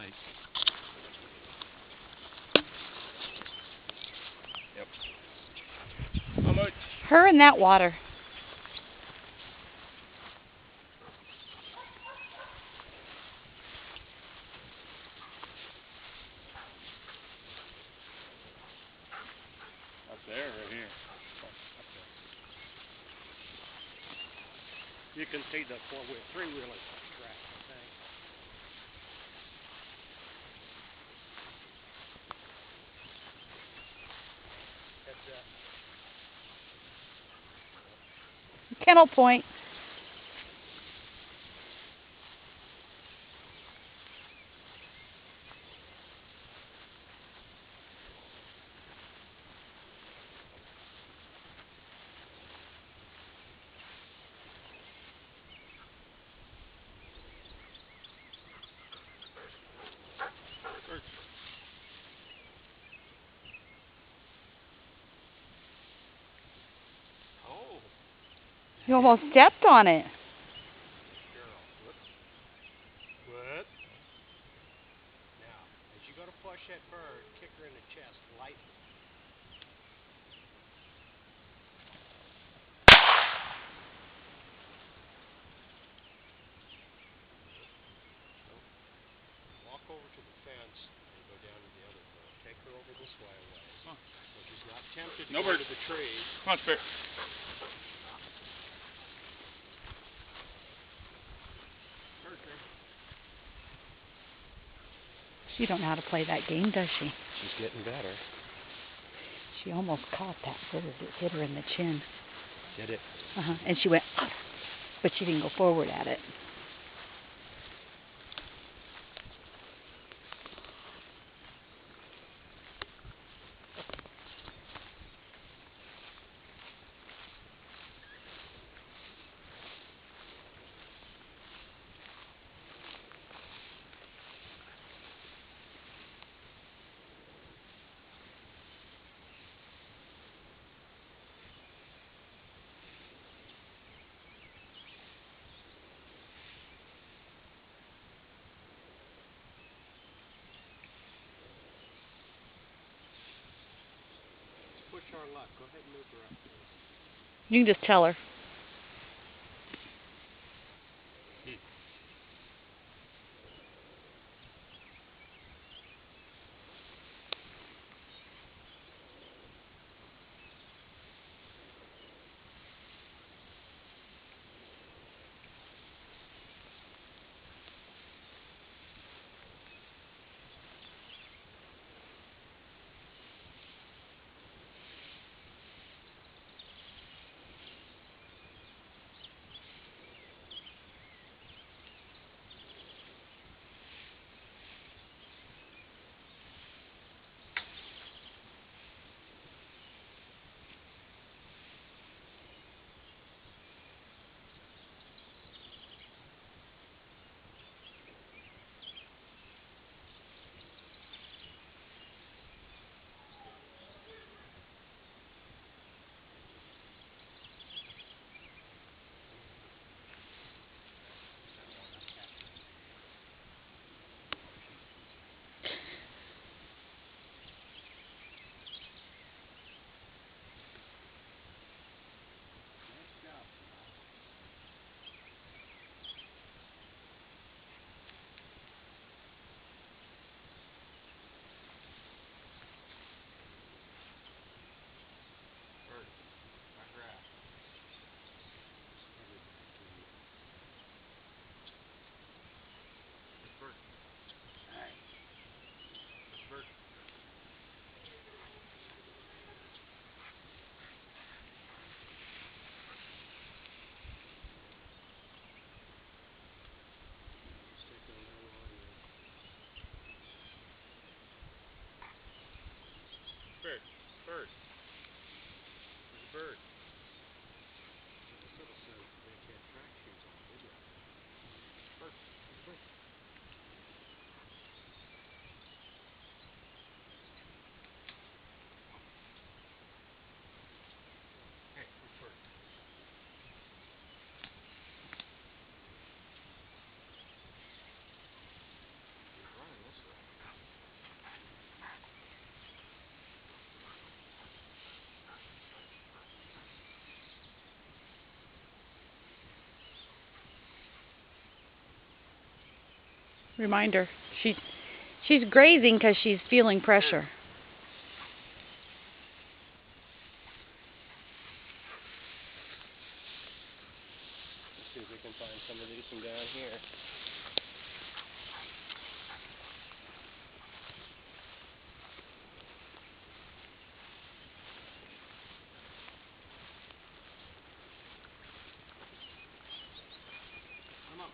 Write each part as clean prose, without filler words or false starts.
nice. Yep. How much? Her in that water. Up there, right here. Oh, up there. You can see the three-wheeler track, I think. Heads up. Kennel Point. Oh. You almost stepped on it. Girl. Whoops. What? Now, as you go to flush that bird, kick her in the chest lightly. Walk over to the fence and go down to the other bird. Take her over this way a ways. Huh. So she's not tempted to No go bird. to the tree. Come on, Spirit. She don't know how to play that game, does she? She's getting better. She almost caught that bird. It hit her in the chin. Did it? And she went, oh, but she didn't go forward at it. Push our luck. Go ahead and move her up, please. You can just tell her. Reminder. She's grazing because she's feeling pressure. Let's see if we can find some of these from down here. Come on.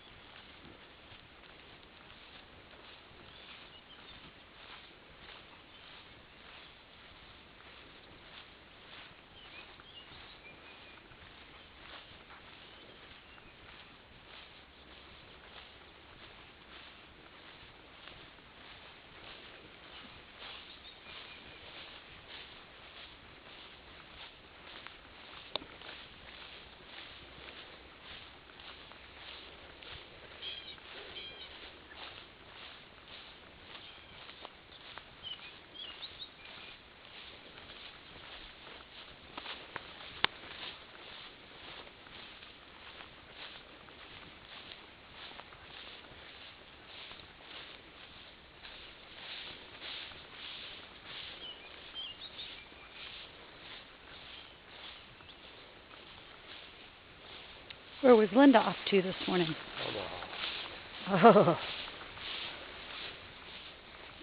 Where was Linda off to this morning? Oh.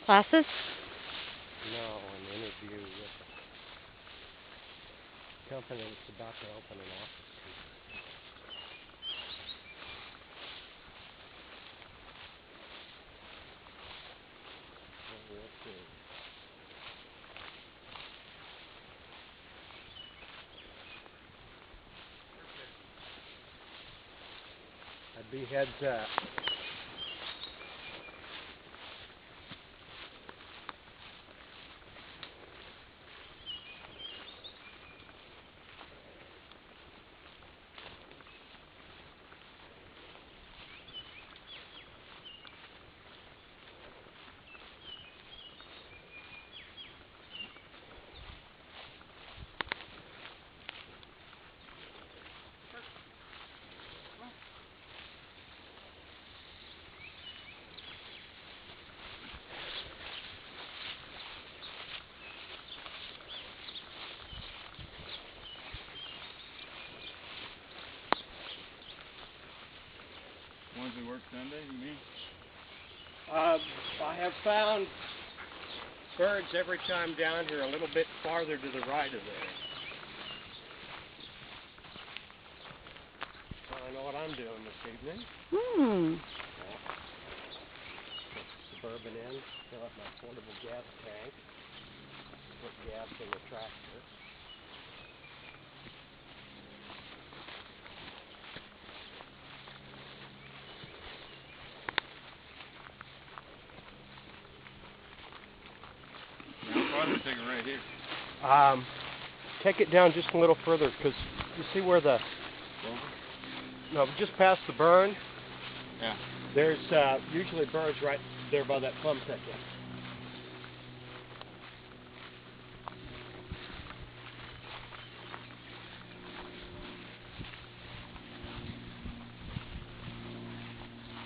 Classes? No, an interview with a company that's about to open an office. Well, let's see. I'd be heads up. Ones that work Sunday, you mean? I have found birds every time down here a little bit farther to the right of there. So I know what I'm doing this evening. Hmm. Put Suburban in, fill up my portable gas tank, put gas in the tractor. How far to take it right here? Take it down just a little further because you see where the no, just past the burn. Yeah. There's usually birds right there by that plum thicket.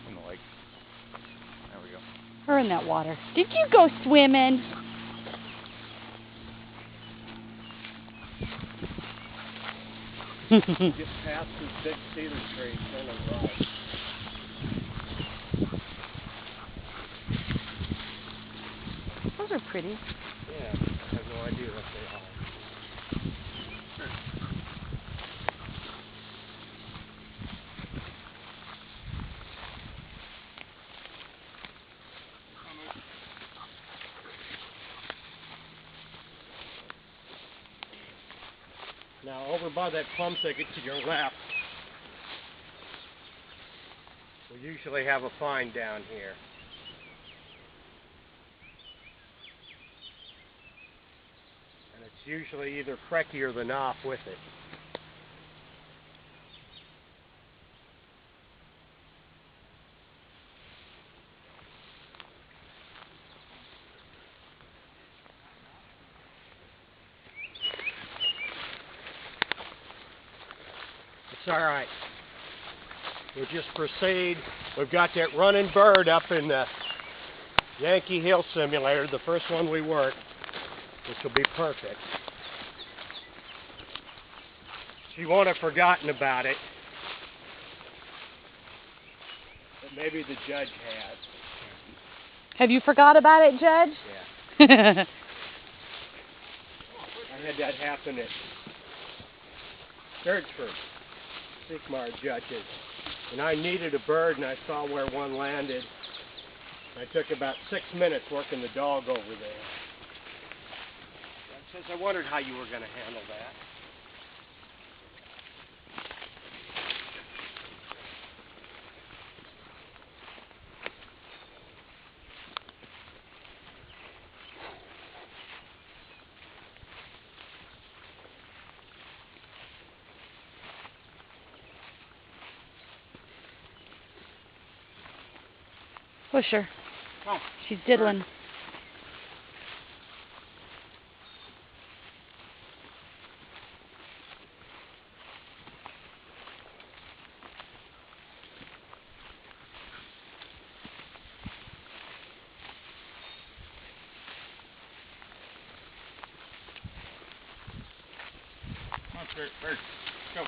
In the lake. There we go. Her in that water. Did you go swimming? Get past this big cedar tree, turn and right. Those are pretty. Yeah, I have no idea what they are. Now over by that plum thicket to your left, we usually have a find down here. And it's usually either Crecky or the Knopf with it. It's all right. we'll just proceed. We've got that running bird up in the Yankee Hill simulator, the first one we work, which will be perfect. She won't have forgotten about it, but maybe the judge has. Have you forgot about it, Judge? Yeah. I had that happen at Sturdsford, Sigmar judges. And I needed a bird, and I saw where one landed. I took about 6 minutes working the dog over there. Judge says, I wondered how you were going to handle that. Push her. Oh, She's diddling. Come on, Spirit. Bird. Go.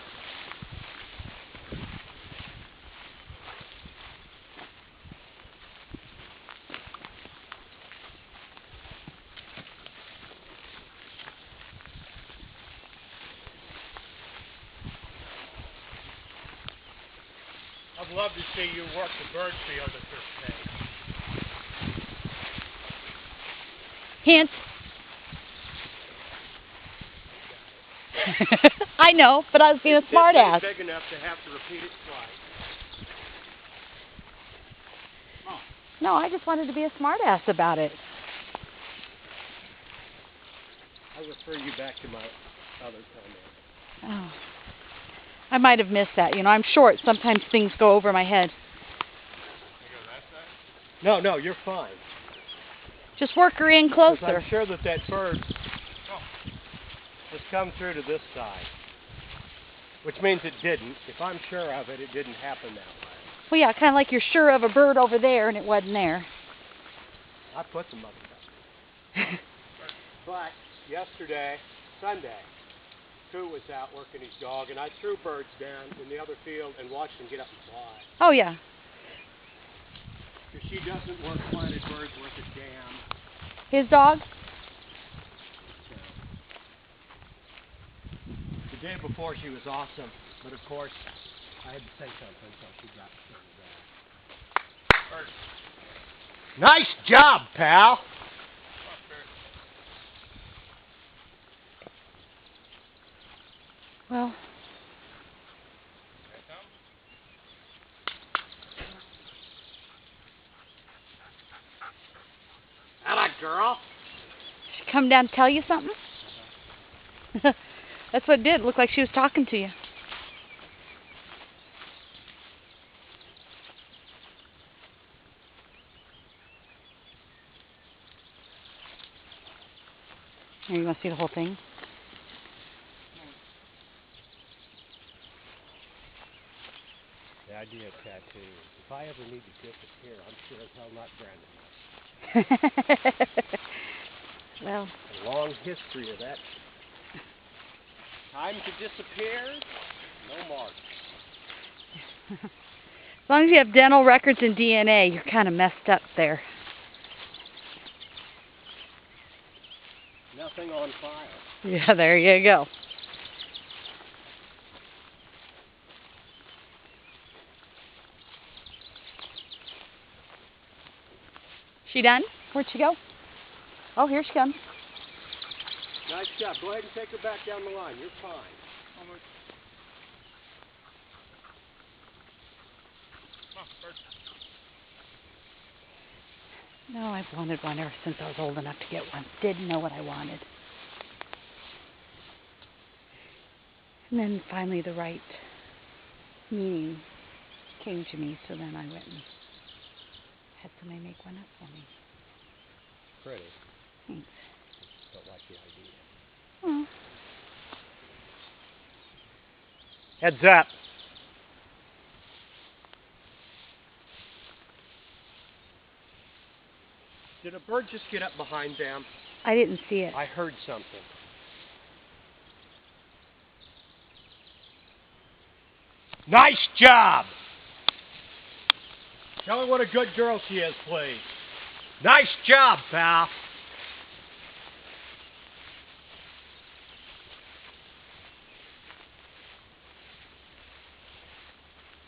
I'd love to see you work the bird field at this pace. Hint. I know, but I was being a smart ass. It's big enough to have to repeat it twice. No, I just wanted to be a smart ass about it. I'll refer you back to my other comment. Oh. I might have missed that. You know, I'm short. Sometimes things go over my head. No, you're fine. Just work her in 'Cause closer. I'm sure that bird has come through to this side. Which means it didn't. If I'm sure of it, it didn't happen that way. Well, yeah, kind of like you're sure of a bird over there and it wasn't there. I put them up there. But yesterday, Sunday, Koo was out working his dog, and I threw birds down in the other field and watched them get up and fly. Oh, yeah. Because she doesn't work planted birds worth a damn. His dog? The day before she was awesome, but of course I had to say something, so she got started out. Nice job, pal. Well, Hello, girl. she come down to tell you something? That's what it did. It looked like she was talking to you. Here, you want to see the whole thing? The idea of tattoos. If I ever need to disappear, I'm sure as hell not Brandon. Well, A long history of that. Time to disappear, no mark. as long as you have dental records and DNA, you're kind of messed up there. Nothing on file. Yeah, there you go. She done? Where'd she go? Oh, here she comes. Nice job. Go ahead and take her back down the line. You're fine. No, I've wanted one ever since I was old enough to get one. Didn't know what I wanted. And then finally the right meaning came to me, so then I went and had somebody make one up for me. Pretty. Thanks. Don't like the idea. Oh. Heads up. Did a bird just get up behind them? I didn't see it. I heard something. Nice job! Tell her what a good girl she is, please. Nice job, pal.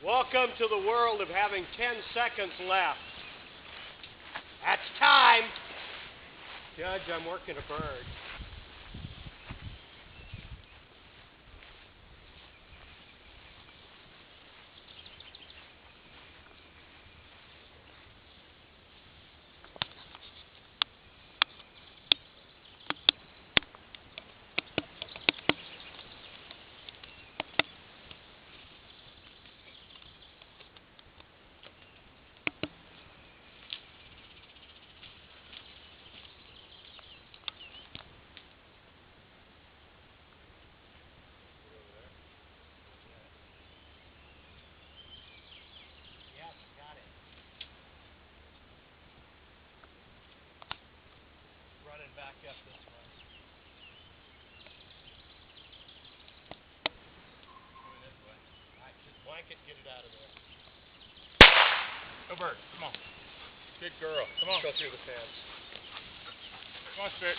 Welcome to the world of having 10 seconds left. That's time. Judge, I'm working a bird. Yes, got it. Running back up this way. Coming this way. All right, just blanket, get it out of there. Go bird. Come on. Good girl. Come on. Go through the fence. Come on, Spit.